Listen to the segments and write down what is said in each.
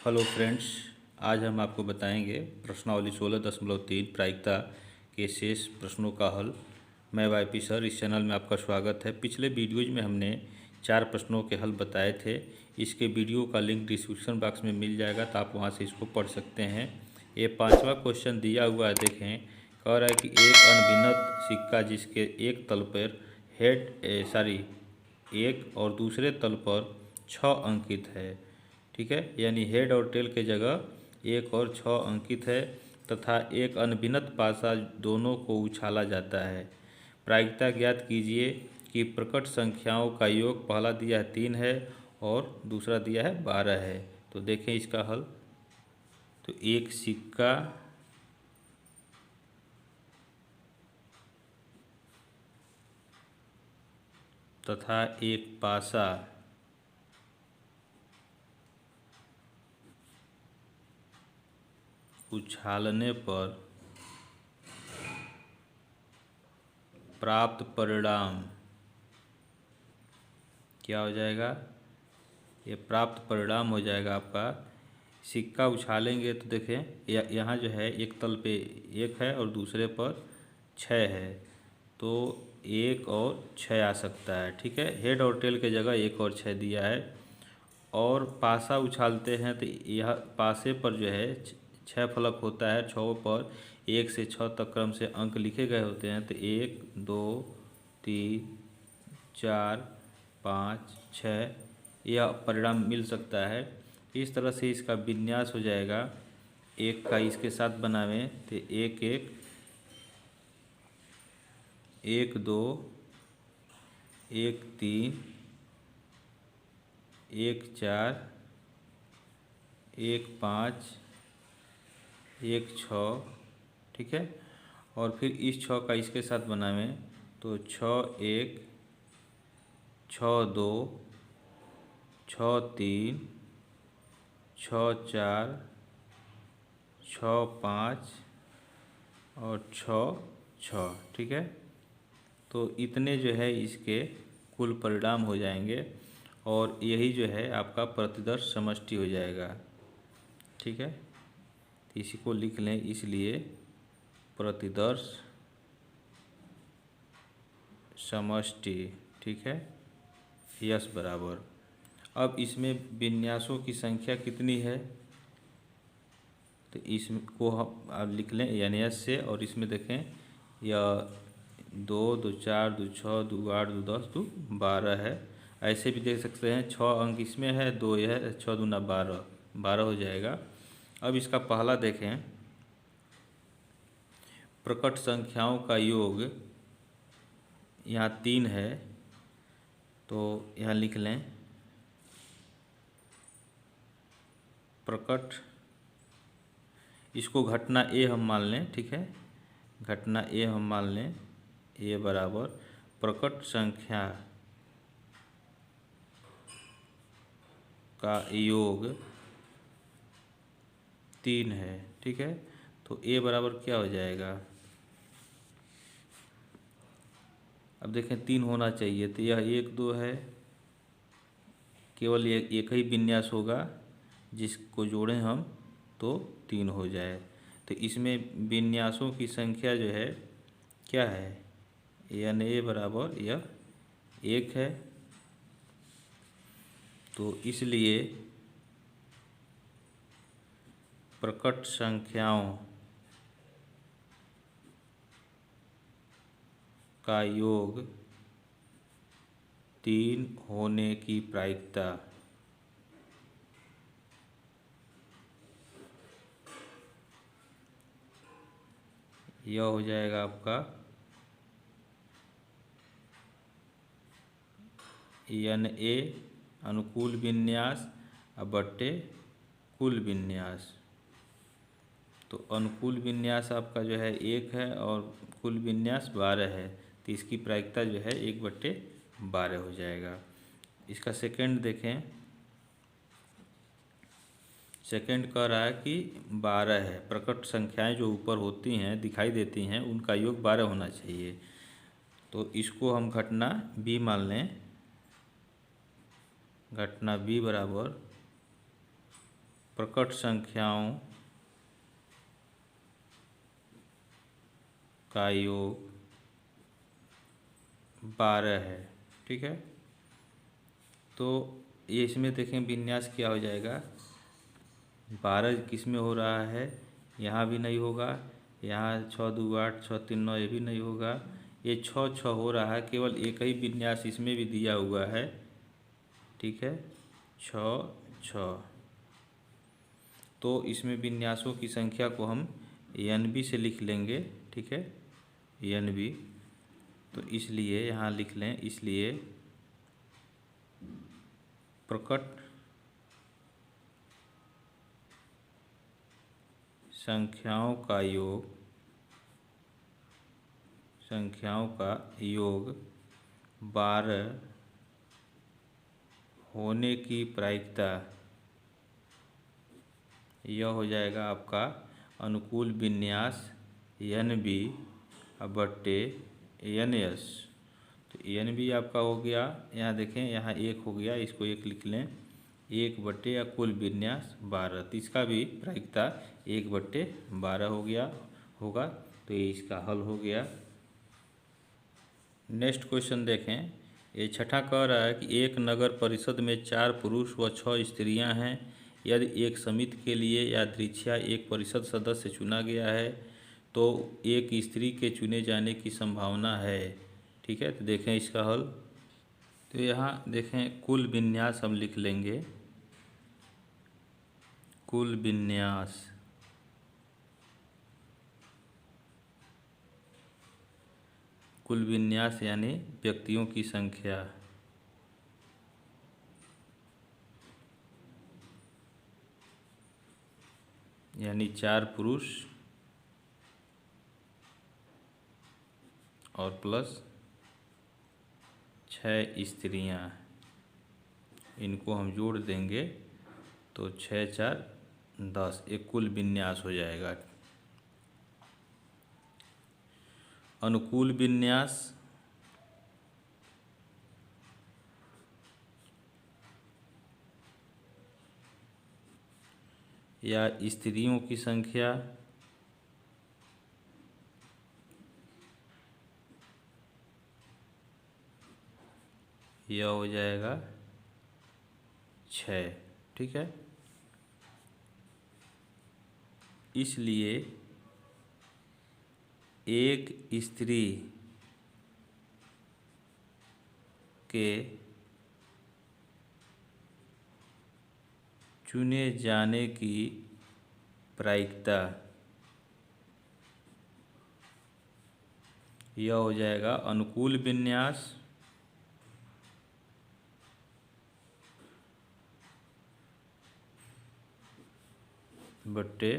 Hello friends, आज हम आपको बताएंगे प्रश्नावली 16.3 प्रायिकता के शेष प्रश्नों का हल। मैं वाईपी सर, इस चैनल में आपका स्वागत है। पिछले वीडियोज में हमने 4 प्रश्नों के हल बताए थे। इसके वीडियो का लिंक डिस्क्रिप्शन बॉक्स में मिल जाएगा, तो आप वहां से इसको पढ़ सकते हैं। ये 5वां क्वेश्चन दिया हुआ है, देखें। कह रहा है कि एक अनभिन्नत सिक्का जिसके एक तल पर एक और दूसरे तल पर 6 अंकित है, ठीक है। यानी हेड और टेल के जगह 1 और 6 अंकित है तथा एक अनभिन्नत पासा दोनों को उछाला जाता है। प्रायिकता ज्ञात कीजिए कि प्रकट संख्याओं का योग पहला दिया है 3 है और दूसरा दिया है 12 है। तो देखें इसका हल। तो एक सिक्का तथा एक पासा उछालने पर प्राप्त परिणाम क्या हो जाएगा? ये प्राप्त परिणाम हो जाएगा आपका। सिक्का उछालेंगे तो देखें यहाँ जो है एक तल पे 1 है और दूसरे पर 6 है, तो 1 और 6 आ सकता है, ठीक है। हेड और टेल के जगह 1 और 6 दिया है। और पासा उछालते हैं तो यह पासे पर जो है 6 फलक होता है। 6 पर 1 से 6 तक क्रम से अंक लिखे गए होते हैं। तो 1 2 3 4 5 6 यह परिणाम मिल सकता है। इस तरह से इसका विन्यास हो जाएगा। एक का इसके साथ बनावें तो 1 1 1 2 1 3 1 4 1 5 1 6, ठीक है। और फिर इस 6 का इसके साथ बनावें तो 6 1 6 2 6 3 6 4 6 5 और 6 6, ठीक है। तो इतने जो है इसके कुल परिणाम हो जाएंगे और यही जो है आपका प्रतिदर्श समष्टि हो जाएगा, ठीक है। तो इसी को लिख लें, इसलिए प्रतिदर्श समष्टि, ठीक है, यस बराबर। अब इसमें विन्यासों की संख्या कितनी है तो इसको हम आप लिख लें यानी एस से। और इसमें देखें यह 2 2 4 2 6 2 8 2 10 2 12 है। ऐसे भी देख सकते हैं 6 अंक इसमें है, 2 यह है, 6 दूना 12 हो जाएगा। अब इसका पहला देखें, प्रकट संख्याओं का योग यहाँ 3 है, तो यहाँ लिख लें प्रकट, इसको घटना ए हम मान लें, ठीक है। घटना ए हम मान लें, ए बराबर प्रकट संख्या का योग 3 है, ठीक है। तो ए बराबर क्या हो जाएगा? अब देखें 3 होना चाहिए, तो यह 1 2 है, केवल एक ही विन्यास होगा, जिसको जोड़ें हम तो 3 हो जाए। तो इसमें विन्यासों की संख्या जो है क्या है, यानी ए बराबर यह 1 है। तो इसलिए प्रकट संख्याओं का योग 3 होने की प्रायिकता यह हो जाएगा आपका एन ए अनुकूल विन्यास बट्टे कुल विन्यास। तो अनुकूल विन्यास आपका जो है 1 है और कुल विन्यास 12 है, तो इसकी प्रायिकता जो है 1/12 हो जाएगा। इसका सेकंड देखें, सेकंड कह रहा है कि 12 है। प्रकट संख्याएं जो ऊपर होती हैं दिखाई देती हैं उनका योग 12 होना चाहिए। तो इसको हम घटना बी मान लें। घटना बी बराबर प्रकट संख्याओं का योग 12 है। ठीक है, तो ये इसमें देखें विन्यास क्या हो जाएगा। 12 किस में हो रहा है, यहाँ भी नहीं होगा, यहाँ 6 2 8 6 3 9 ये भी नहीं होगा, ये 6 6 हो रहा है। केवल एक ही विन्यास इसमें भी दिया हुआ है। ठीक है, 6 6। तो इसमें विन्यासों की संख्या को हम NB से लिख लेंगे। ठीक है, NB। तो इसलिए यहाँ लिख लें, इसलिए प्रकट संख्याओं का योग 12 होने की प्रायिकता, यह हो जाएगा आपका अनुकूल विन्यास NB बट्टे NS। तो NB आपका हो गया, यहाँ देखें यहाँ 1 हो गया, इसको 1 लिख लें, 1 बट्टे या कुल विन्यास 12। तो इसका भी प्रायिकता 1 बट्टे 12 हो गया होगा। तो ये इसका हल हो गया। नेक्स्ट क्वेश्चन देखें, ये छठा कह रहा है कि एक नगर परिषद में 4 पुरुष व 6 स्त्रियां हैं। यदि एक समिति के लिए यादृच्छिया एक परिषद सदस्य चुना गया है तो एक स्त्री के चुने जाने की संभावना है। ठीक है, तो देखें इसका हल। तो यहाँ देखें कुल विन्यास हम लिख लेंगे, कुल विन्यास यानी व्यक्तियों की संख्या, यानी 4 पुरुष और प्लस 6 स्त्रियां, इनको हम जोड़ देंगे तो 6 4 10, एक कुल विन्यास हो जाएगा। अनुकूल विन्यास या स्त्रियों की संख्या यह हो जाएगा 6। ठीक है, इसलिए एक स्त्री के चुने जाने की प्रायिकता यह हो जाएगा अनुकूल विन्यास बट्टे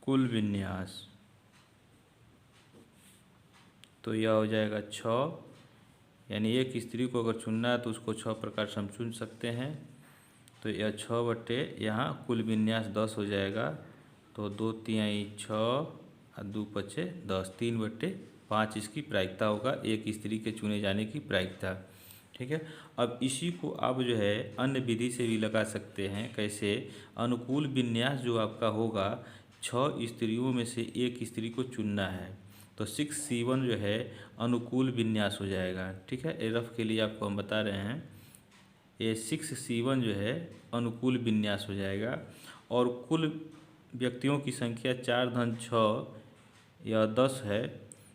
कुल विन्यास। तो यह हो जाएगा 6, यानी एक स्त्री को अगर चुनना है तो उसको 6 प्रकार से हम चुन सकते हैं। तो यह 6 बट्टे यहाँ कुल विन्यास 10 हो जाएगा। तो 2 तिहाई 6 और 2 पचे 10, 3 बट्टे 5 इसकी प्रायिकता होगा, एक स्त्री के चुने जाने की प्रायिकता। ठीक है, अब इसी को आप जो है अन्य विधि से भी लगा सकते हैं। कैसे? अनुकूल विन्यास जो आपका होगा, 6 स्त्रियों में से एक स्त्री को चुनना है, तो 6C1 जो है अनुकूल विन्यास हो जाएगा। ठीक है, रफ के लिए आपको हम बता रहे हैं, ये 6C1 जो है अनुकूल विन्यास हो जाएगा। और कुल व्यक्तियों की संख्या 4 धन 6 या 10 है,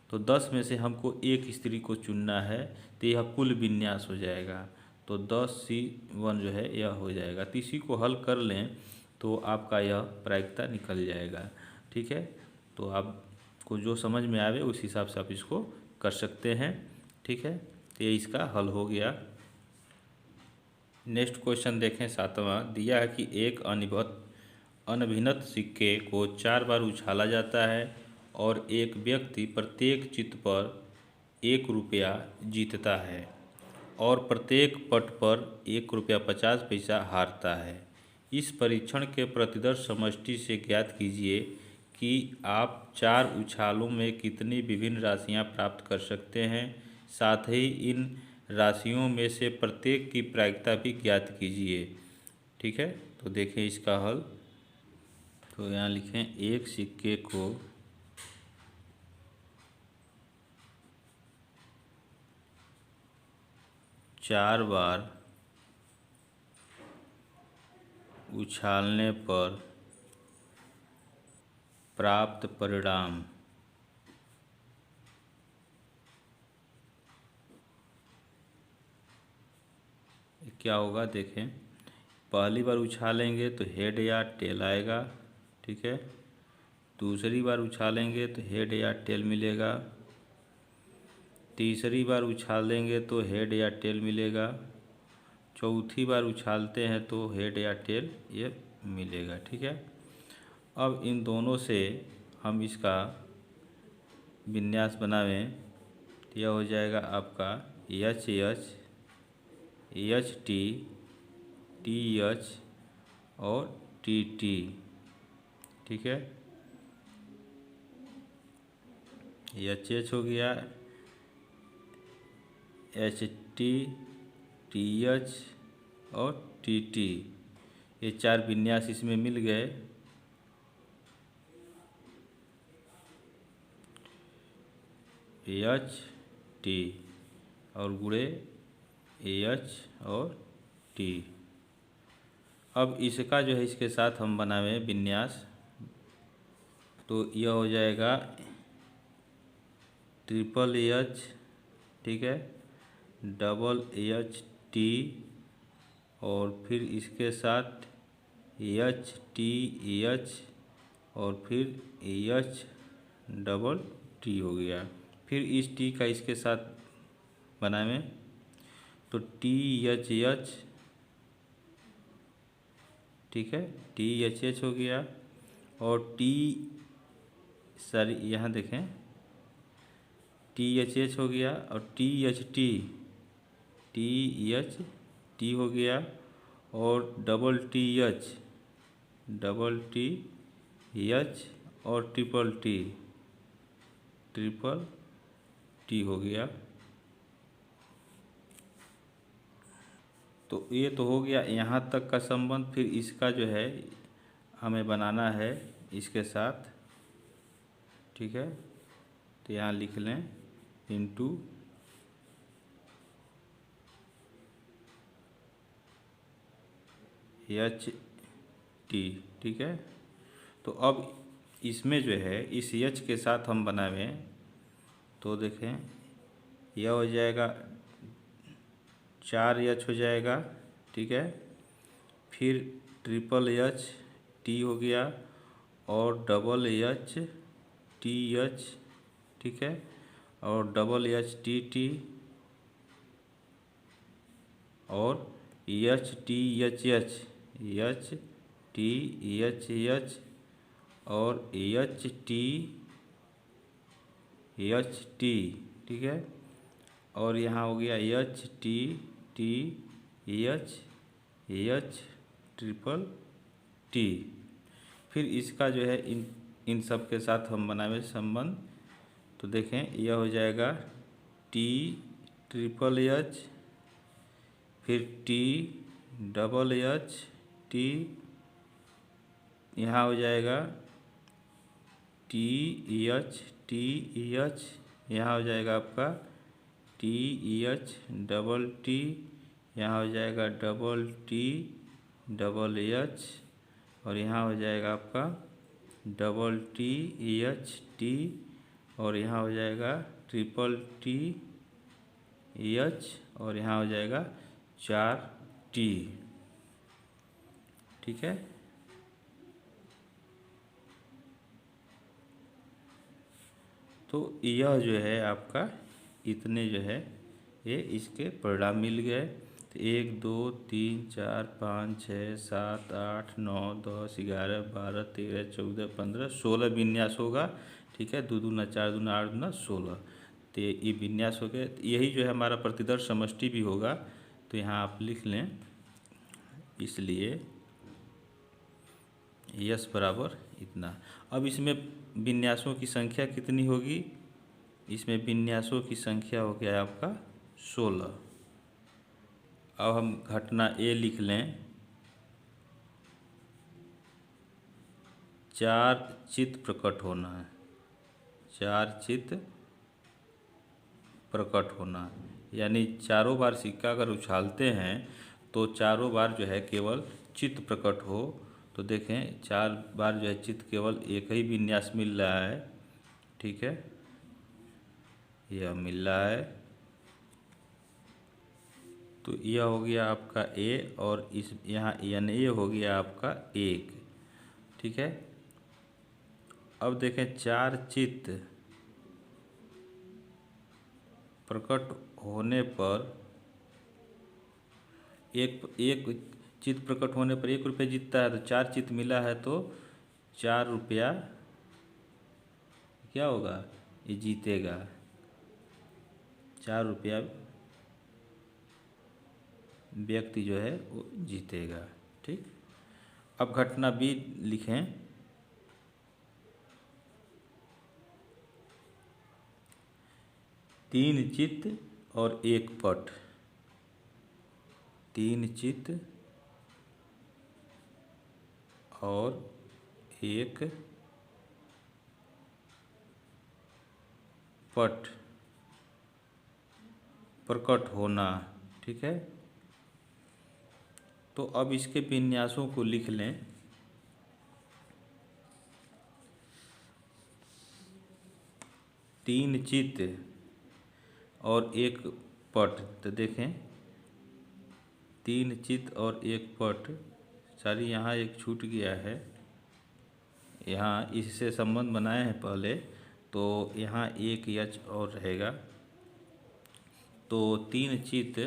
तो 10 में से हमको एक स्त्री को चुनना है, तो यह कुल विन्यास हो जाएगा। तो 10C1 जो है यह हो जाएगा। तो इसी को हल कर लें तो आपका यह प्रायिकता निकल जाएगा। ठीक है, तो आपको जो समझ में आवे उस हिसाब से आप इसको कर सकते हैं। ठीक है, तो ये इसका हल हो गया। नेक्स्ट क्वेश्चन देखें, 7वां दिया है कि एक अनभिनत सिक्के को 4 बार उछाला जाता है और एक व्यक्ति प्रत्येक चित्त पर 1 रुपया जीतता है और प्रत्येक पट पर 1 रुपया 50 पैसा हारता है। इस परीक्षण के प्रतिदर्श समष्टि से ज्ञात कीजिए कि आप 4 उछालों में कितनी विभिन्न राशियां प्राप्त कर सकते हैं। साथ ही इन राशियों में से प्रत्येक की प्रायिकता भी ज्ञात कीजिए। ठीक है, तो देखें इसका हल। तो यहाँ लिखें एक सिक्के को 4 बार उछालने पर प्राप्त परिणाम क्या होगा। देखें, पहली बार उछालेंगे तो हेड या टेल आएगा, ठीक है। दूसरी बार उछालेंगे तो हेड या टेल मिलेगा। तीसरी बार उछालेंगे तो हेड या टेल मिलेगा। चौथी बार उछालते हैं तो हेड या टेल ये मिलेगा, ठीक है। अब इन दोनों से हम इसका विन्यास बनावें तो यह हो जाएगा आपका H H, H T, T H और टी टी, ठीक है। एच एच हो गया, एच टी, टी एच और टी टी, ये 4 विन्यास इसमें मिल गए। एच टी और गुणे एच और टी। अब इसका जो है इसके साथ हम बनावें विन्यास तो यह हो जाएगा ट्रिपल एच, ठीक है, डबल एच टी और फिर इसके साथ एच टी एच और फिर एच डबल टी हो गया। फिर इस टी का इसके साथ बनावें तो टी एच एच, ठीक है, टी एच एच हो गया और टी, सॉरी यहाँ देखें, टी एच एच हो गया और T H T, T H T हो गया और double T H, double T H और ट्रिपल टी हो गया। तो ये तो हो गया यहाँ तक का संबंध। फिर इसका जो है हमें बनाना है इसके साथ, ठीक है। तो यहाँ लिख लें इंटू एच टी, ठीक है। तो अब इसमें जो है इस एच के साथ हम बनावें तो देखें यह हो जाएगा 4 एच हो जाएगा, ठीक है। फिर ट्रिपल एच टी हो गया और डबल एच टी एच, ठीक है, और डबल एच टी टी और H T H H, H T H H और एच टी एच टी, ठीक है। और यहाँ हो गया H T T H H triple T. फिर इसका जो है इन सब के साथ हम बनावे संबंध तो देखें यह हो जाएगा टी ट्रिपल एच, फिर टी डबल एच टी, यहाँ हो जाएगा टी एच टी एच, यहाँ हो जाएगा आपका टी एच डबल टी, यहाँ हो जाएगा डबल टी डबल एच और यहाँ हो जाएगा आपका डबल टी एच टी और यहाँ हो जाएगा ट्रिपल टी एच और यहाँ हो जाएगा 4 टी, ठीक है। तो यह जो है आपका इतने जो है ये इसके परिणाम मिल गए। तो 1 2 3 4 5 6 7 8 9 10 11 12 13 14 15 16 विन्यास होगा, ठीक है। 2 दूना 4 दूना 8 दूना 16, तो ये विन्यास हो गए। यही जो है हमारा प्रतिदर्श समष्टि भी होगा। तो यहाँ आप लिख लें, इसलिए यस बराबर इतना। अब इसमें विन्यासों की संख्या कितनी होगी, इसमें विन्यासों की संख्या हो गया आपका 16। अब हम घटना ए लिख लें चार चित्त प्रकट होना है, चार चित्त प्रकट होना, यानी चारों बार सिक्का अगर उछालते हैं तो चारों बार जो है केवल चित्त प्रकट हो। तो देखें 4 बार जो है चित्त केवल एक ही विन्यास मिल रहा है, ठीक है, यह मिल रहा है। तो यह हो गया आपका ए, और इस यहाँ यानी ये हो गया आपका 1, ठीक है। अब देखें 4 चित्त प्रकट होने पर एक चित्त प्रकट होने पर 1 रुपये जीतता है, तो 4 चित्त मिला है तो 4 रुपया क्या होगा, ये जीतेगा, 4 रुपया व्यक्ति जो है वो जीतेगा, ठीक। अब घटना बी लिखें। तीन चित्त और एक पट, तीन चित्त और एक पट प्रकट होना, ठीक है। तो अब इसके विन्यासों को लिख लें। तीन चित्त और एक पट, तो देखें 3 चित्त और एक पट, सारी यहाँ एक छूट गया है, यहाँ इससे संबंध बनाए हैं पहले, तो यहाँ एक यच और रहेगा। तो 3 चित्त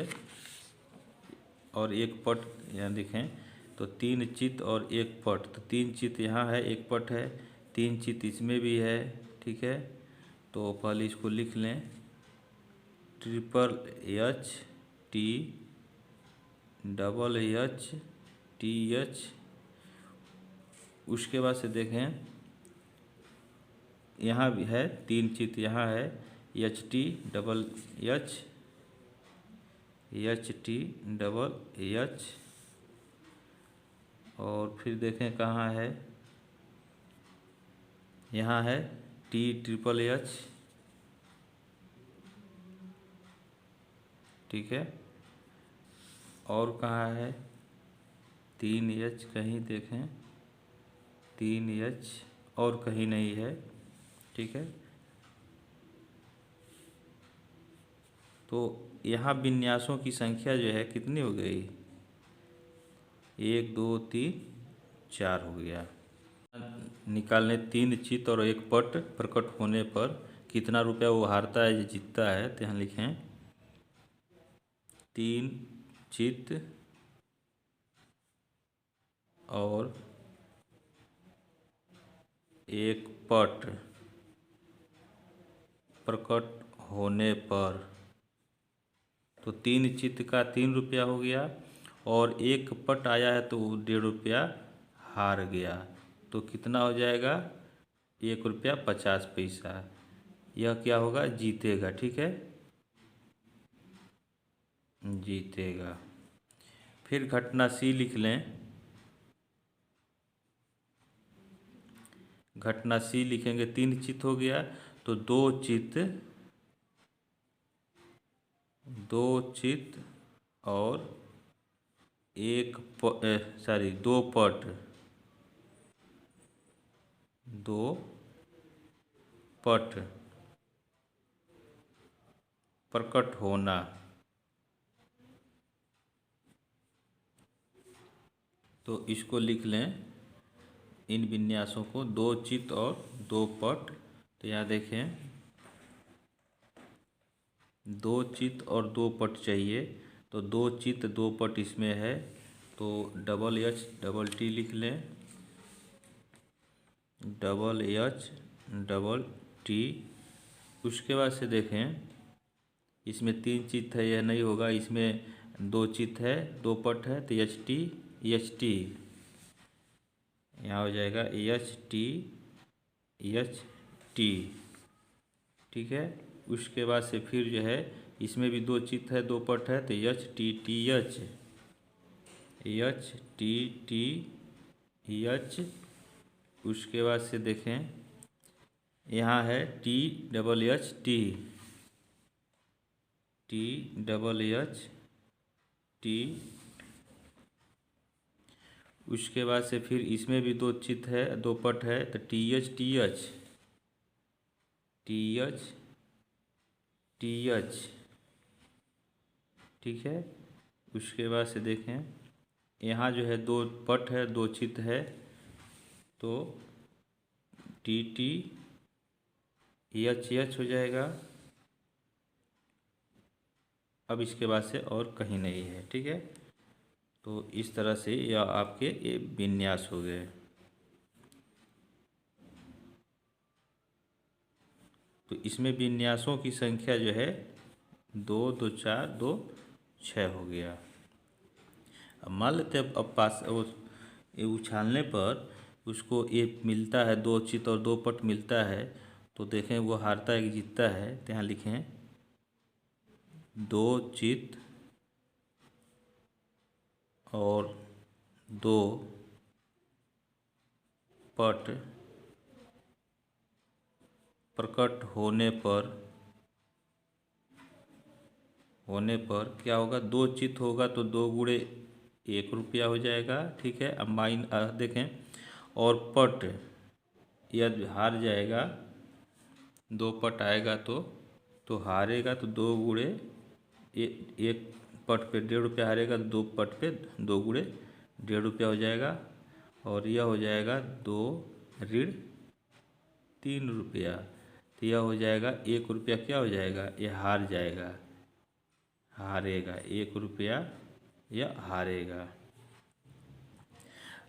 और एक पट यहाँ देखें, तो 3 चित्त और एक पट, तो 3 चित्त यहाँ है, एक पट है, 3 चित्त इसमें भी है, ठीक है। तो पहले इसको लिख लें, triple H T double H T H. उसके बाद से देखें यहाँ भी है 3 चित्त, यहाँ है H T double H T double H, और फिर देखें कहाँ है, यहाँ है टी ट्रिपल एच, ठीक है। और कहाँ है 3 एच, कहीं देखें 3 एच और कहीं नहीं है, ठीक है। तो यहाँ विन्यासों की संख्या जो है कितनी हो गई, 1 2 3 4 हो गया। निकालने 3 चित्त और एक पट प्रकट होने पर कितना रुपया वो हारता है, जो जीतता है, तो यहाँ लिखें 3 चित्त और एक पट प्रकट होने पर, तो 3 चित्त का 3 रुपया हो गया, और एक पट आया है तो वो 1.5 रुपया हार गया, तो कितना हो जाएगा, 1 रुपया 50 पैसा। यह क्या होगा, जीतेगा, ठीक है, जीतेगा। फिर घटना सी लिख लें। घटना सी लिखेंगे, 3 चित्त हो गया, तो 2 चित्त और दो पट, 2 पट प्रकट होना, तो इसको लिख लें इन विन्यासों को, 2 चित्त और 2 पट। तो यहाँ देखें 2 चित्त और 2 पट चाहिए, तो 2 चित्त 2 पट इसमें है, तो डबल एच डबल टी लिख लें, डबल एच डबल टी। उसके बाद से देखें इसमें 3 चित्त है, यह नहीं होगा, इसमें 2 चित्त है 2 पट है, तो एच टी यहाँ हो जाएगा एच टी, ठीक है। उसके बाद से फिर जो है इसमें भी 2 चित्त है 2 पट है, तो एच टी टी एच उसके बाद से देखें, यहाँ है T double H T, T double H T. उसके बाद से फिर इसमें भी दो चित है, दो पट है, तो T H T H, T H T H, ठीक है। उसके बाद से देखें, यहाँ जो है दो पट है, दो चित है, तो टी टी एच एच हो जाएगा। अब इसके बाद से और कहीं नहीं है, ठीक है। तो इस तरह से यह आपके ये विन्यास हो गए। तो इसमें विन्यासों की संख्या जो है 2 2 4 2 6 हो गया। अब मान लेते हैं अब पास ये उछालने पर उसको ये मिलता है, दो चित और दो पट मिलता है, तो देखें वो हारता है कि जीतता है। तो यहाँ लिखें दो चित और दो पट प्रकट होने पर क्या होगा, दो चित होगा तो 2 गुणे 1 रुपया हो जाएगा, ठीक है। अब देखें, और पट यदि हार जाएगा, दो पट आएगा तो हारेगा तो 2 गुणे एक पट पे 1.5 रुपया हारेगा, तो 2 पट पे 2 गुणे 1.5 रुपया हो जाएगा, और यह हो जाएगा 2 ऋण 3 रुपया। तो यह हो जाएगा 1 रुपया, क्या हो जाएगा, यह हार जाएगा, हारेगा 1 रुपया, यह हारेगा।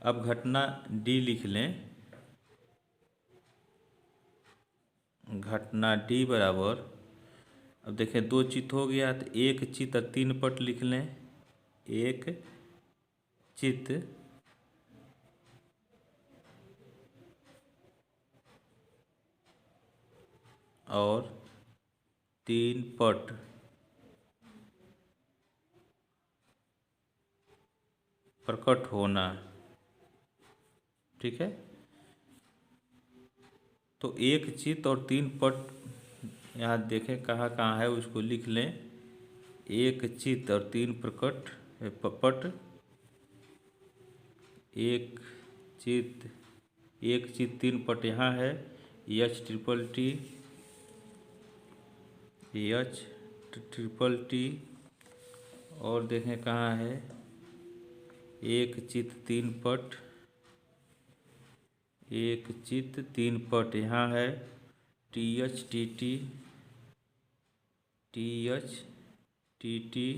अब घटना डी लिख लें। घटना डी बराबर, अब देखें दो चित हो गया, तो एक चित और 3 पट लिख लें। एक चित और 3 पट प्रकट होना, ठीक है। तो एक चित और 3 पट, यहाँ देखें कहाँ कहाँ है, उसको लिख लें। एक चित और 3 प्रकट पट, एक चित 3 पट यहाँ है, H triple T, H triple T. और देखें कहाँ है, एक चित 3 पट, एक चित 3 पट यहाँ है, T H T T, T H T T.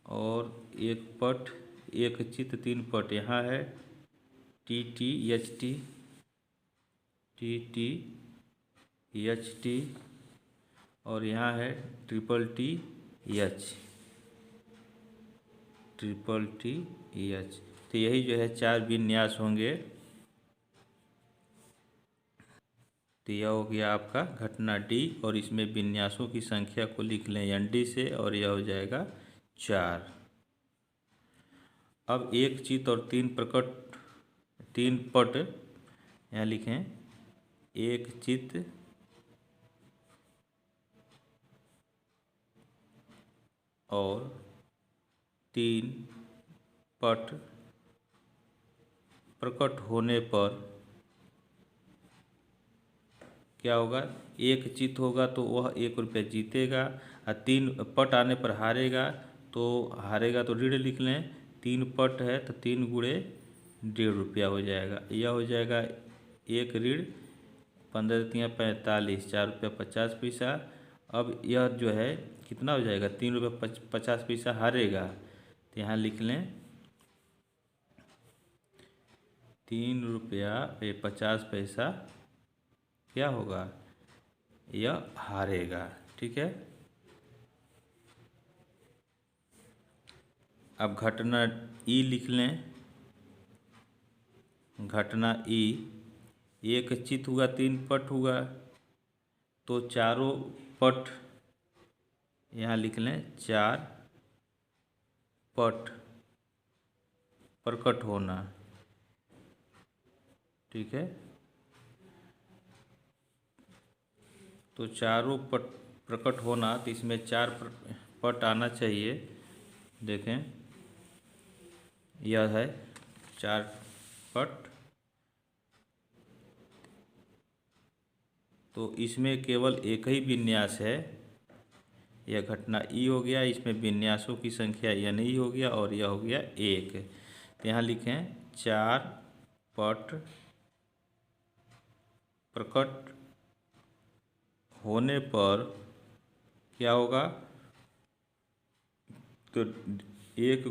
और एक पट, एक चित 3 पट यहाँ है, T T H T, T T H T. और यहाँ है triple T H, triple T H. तो यही जो है 4 विन्यास होंगे। तो यह हो गया आपका घटना डी, और इसमें विन्यासों की संख्या को लिख लें एन डी से, और यह हो जाएगा 4। अब एक चित और 3 पट, यहाँ लिखें एक चित और 3 पट प्रकट होने पर क्या होगा, एक चित होगा तो वह 1 रुपया जीतेगा, और 3 पट आने पर हारेगा तो ऋण लिख लें। 3 पट है तो 3 गुणे 1.5 रुपया हो जाएगा, यह हो जाएगा 1 ऋण 15 तियाँ 45, 4 रुपया 50 पैसा। अब यह जो है कितना हो जाएगा, 3 रुपया 50 पैसा हारेगा, तो यहाँ लिख लें 3 रुपया 50 पैसा क्या होगा, यह हारेगा, ठीक है। अब घटना ई लिख लें। घटना ई, एक चित हुआ 3 पट हुआ, तो चारों पट यहाँ लिख लें 4 पट प्रकट होना, ठीक है। तो चारों पट प्रकट होना, तो इसमें चार पट आना चाहिए। देखें, यह है चार पट। तो इसमें केवल एक ही विन्यास है, यह घटना ई हो गया। इसमें विन्यासों की संख्या एन ई हो गया और यह हो गया एक। तो यहाँ लिखें चार पट प्रकट होने पर क्या होगा, तो 1 ×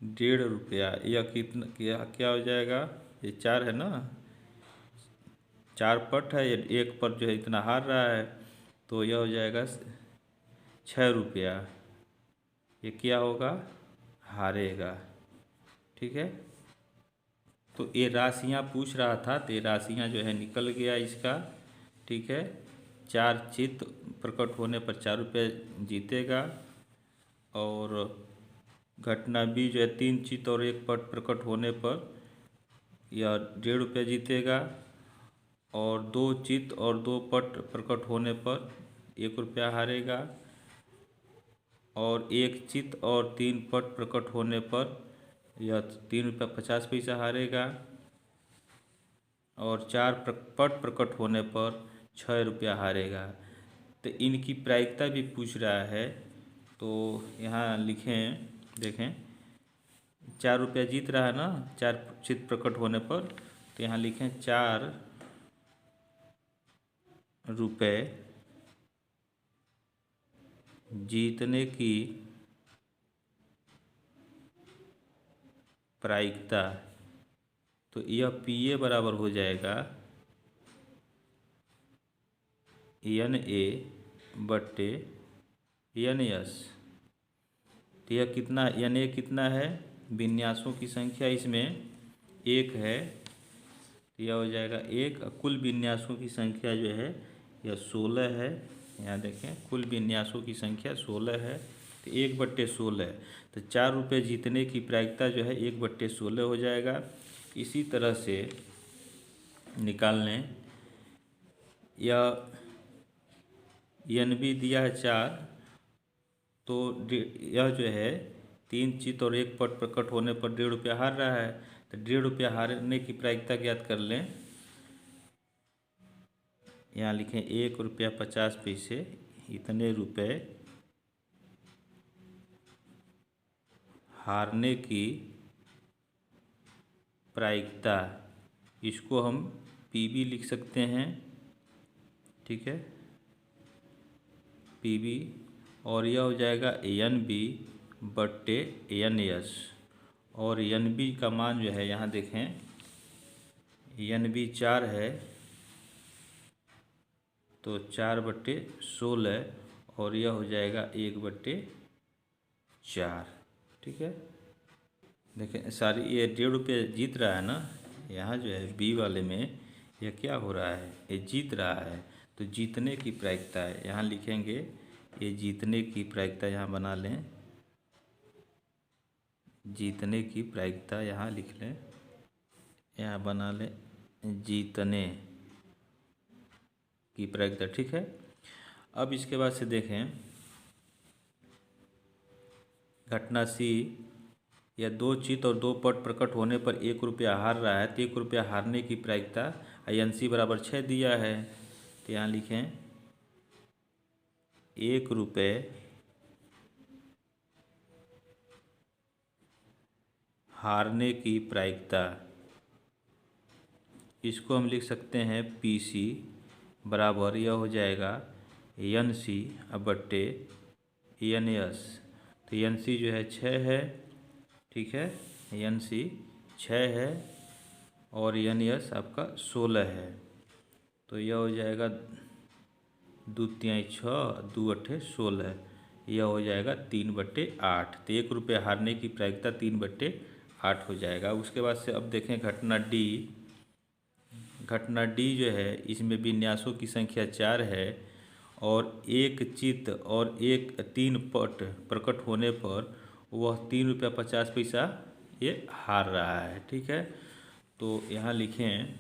1.5 रुपया, यह कितना क्या हो जाएगा, ये चार है ना, चार पट है, ये एक पट जो है इतना हार रहा है, तो यह हो जाएगा 6 रुपया। ये क्या होगा, हारेगा। ठीक है। तो ये राशियाँ पूछ रहा था, तो ये राशियाँ जो है निकल गया इसका। ठीक है। चार चित्त प्रकट होने पर 4 रुपये जीतेगा। और घटना बी जो है 3 चित्त और 1 पट प्रकट होने पर यह 1.5 रुपया जीतेगा। और 2 चित्त और 2 पट प्रकट होने पर 1 रुपया हारेगा। और 1 चित्त और 3 पट प्रकट होने पर यह 3 रुपया 50 पैसा हारेगा। और 4 पट प्रकट होने पर 6 रुपया हारेगा। तो इनकी प्रायिकता भी पूछ रहा है, तो यहाँ लिखें, देखें 4 रुपया जीत रहा है ना 4 चित्त प्रकट होने पर, तो यहाँ लिखें 4 रुपये जीतने की प्रायिकता। तो यह पी ए बराबर हो जाएगा NA/NS। तो यह कितना, NA कितना है, विन्यासों की संख्या इसमें एक है, तो यह हो जाएगा 1। कुल विन्यासों की संख्या जो है यह 16 है। यहाँ देखें कुल विन्यासों की संख्या 16 है, तो 1/16। तो 4 रुपये जीतने की प्रायिकता जो है 1/16 हो जाएगा। इसी तरह से निकाल लें, यह NB दिया है 4, तो यह जो है 3 चित्त और 1 पट प्रकट होने पर 1.5 रुपया हार रहा है, तो 1.5 रुपया हारने की प्रायिकता ज्ञात कर लें। यहाँ लिखें 1 रुपया 50 पैसे, इतने रुपए हारने की प्रायिकता, इसको हम PB लिख सकते हैं। ठीक है, PB। और यह हो जाएगा NB/NS। और NB का मान जो है यहाँ देखें, NB 4 है, तो 4/16, और यह हो जाएगा 1/4। ठीक है। देखें सारी ये 1.5 रुपये जीत रहा है ना, यहाँ जो है बी वाले में यह क्या हो रहा है, ये जीत रहा है। तो जीतने की प्रायिकता है, यहाँ लिखेंगे ये जीतने की प्रायिकता, यहाँ बना लें, जीतने की प्रायिकता यहाँ लिख लें, यहाँ बना लें जीतने की प्रायिकता। ठीक है। अब इसके बाद से देखें घटना सी, या 2 चित्त और 2 पट प्रकट होने पर 1 रुपया हार रहा है, तो 1 रुपया हारने की प्रायिकता INC बराबर 6 दिया है, तो यहाँ लिखें 1 रुपये हारने की प्रायिकता, इसको हम लिख सकते हैं PC बराबर, यह हो जाएगा NC/NS। तो NC जो है 6 है। ठीक है, NC 6 है और NS आपका 16 है। तो यह हो जाएगा 2 तिहाई 6, 2 अट्ठे 16, यह हो जाएगा 3/8। तो 1 रुपये हारने की प्रायिकता 3/8 हो जाएगा। उसके बाद से अब देखें घटना डी। घटना डी जो है इसमें विन्यासों की संख्या 4 है, और 1 चित्त और 3 पट प्रकट होने पर वह 3 रुपया 50 पैसा ये हार रहा है। ठीक है। तो यहाँ लिखें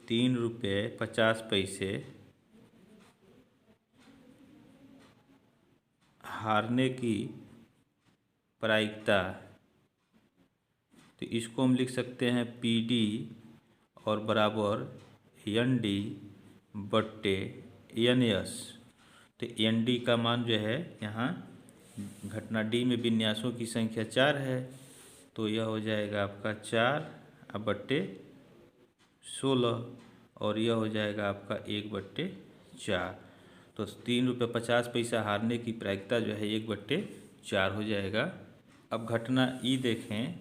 3 रुपये 50 पैसे हारने की प्रायिकता। तो इसको हम लिख सकते हैं PD और बराबर ND बट्टे NS। तो ND का मान जो है यहाँ घटना D में विन्यासों की संख्या 4 है, तो यह हो जाएगा आपका 4 बट्टे 16 और यह हो जाएगा आपका 1/4। तो 3 रुपये 50 पैसा हारने की प्रायिकता जो है 1/4 हो जाएगा। अब घटना E देखें,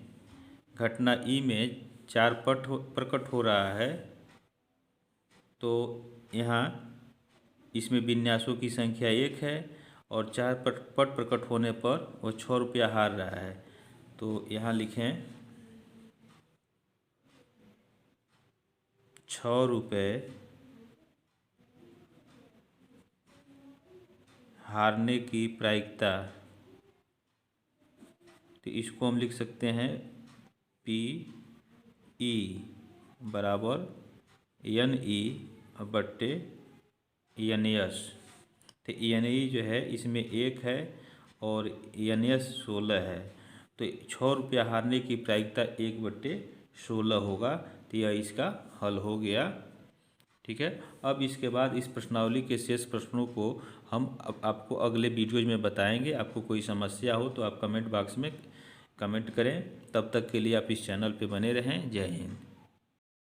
घटना E में 4 पट प्रकट हो रहा है, तो यहाँ इसमें विन्यासों की संख्या 1 है और 4 पट प्रकट होने पर वह 6 रुपया हार रहा है। तो यहाँ लिखें 6 रुपये हारने की प्रायिकता। तो इसको हम लिख सकते हैं PE बराबर NE बट्टे NS। तो NE जो है इसमें 1 है और NS 16 है, तो 6 रुपया हारने की प्रायिकता 1/16 होगा। तो यह इसका हल हो गया। ठीक है। अब इसके बाद इस प्रश्नावली के शेष प्रश्नों को हम आपको अगले वीडियोज में बताएंगे। आपको कोई समस्या हो तो आप कमेंट बॉक्स में कमेंट करें। तब तक के लिए आप इस चैनल पे बने रहें। जय हिंद।